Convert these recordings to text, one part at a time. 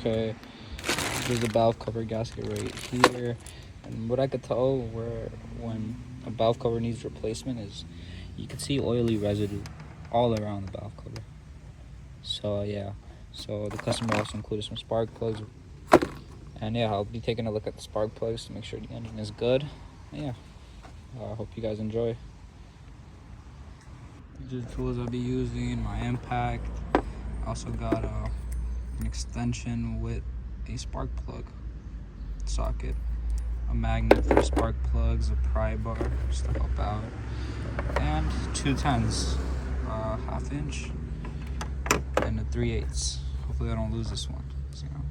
Okay, there's a valve cover gasket right here, and what I could tell when a valve cover needs replacement is you can see oily residue all around the valve cover. So yeah, so the customer also included some spark plugs, and yeah, I'll be taking a look at the spark plugs to make sure the engine is good. Yeah, I hope you guys enjoy. These are the tools I'll be using. My impact. I also got an extension with a spark plug socket, a magnet for spark plugs, a Prybar just to help out, and 210s, half inch, and a 3/8. Hopefully I don't lose this one. You know,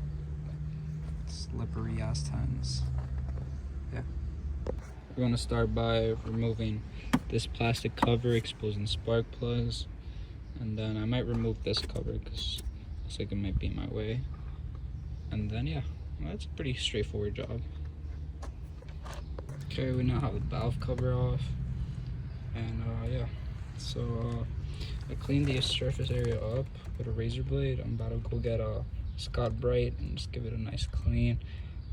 slippery ass 10s. Yeah. We're gonna start by removing this plastic cover, exposing spark plugs, and then I might remove this cover because it looks like it might be in my way. And then yeah, well, that's a pretty straightforward job. Okay, we now have the valve cover off, and yeah, so I cleaned the surface area up with a razor blade. I'm about to go get a Scott Bright and just give it a nice clean.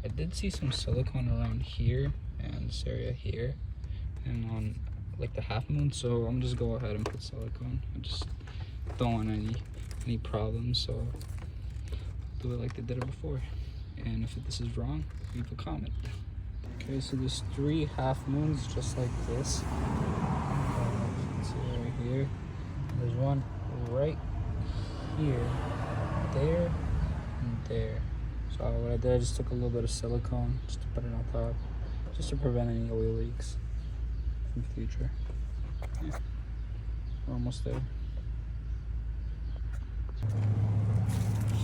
I did see some silicone around here and this area here and on like the half moon, so I'm just go ahead and put silicone. I just don't want any problems, so I'll do it like they did it before. And if this is wrong, leave a comment. Okay, so there's 3 half moons just like this. You can see right here. There's one right here, there, and there. So what I did, I just took a little bit of silicone just to put it on top, just to prevent any oil leaks in the future. Yeah, we're almost there.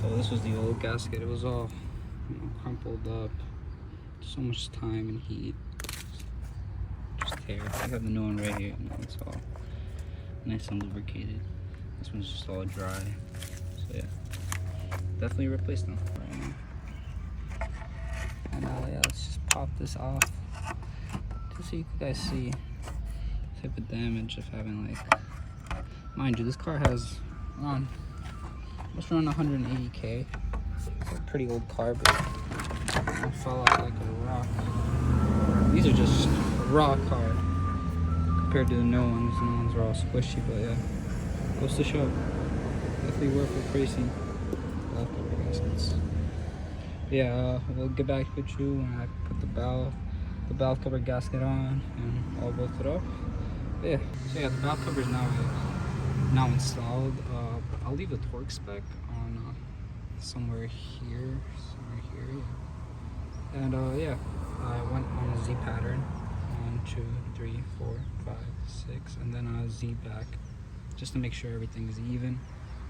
So this was the old gasket. It was all, crumpled up. So much time and heat. Just tear. I have the new one right here. It's all nice and lubricated. This one's just all dry. So yeah, definitely replace them right now. And yeah, let's just pop this off just so you guys see the type of damage of having, like, mind you, this car has almost around 180K. It's a pretty old car, but it fell out like a rock. These are just rock hard compared to the new ones. The new ones are all squishy, but yeah, goes to show. Definitely worth replacing valve cover gaskets. Yeah, we'll get back with you when I put the valve cover gasket on and all bolt it up. Yeah, so yeah, the valve cover is now installed. I'll leave the torque spec on somewhere here. Yeah. And yeah, I went on a Z pattern, 1, 2, 3, 4, 5, 6, and then a Z back, just to make sure everything is even.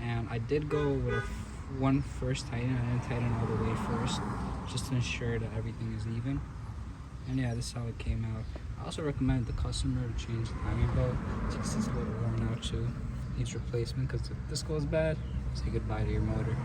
And I did go with one first tighten. I didn't tighten all the way first, just to ensure that everything is even. And yeah, this is how it came out. I also recommend the customer to change the timing belt. It's a little worn out too. Needs replacement, because if this goes bad, say goodbye to your motor.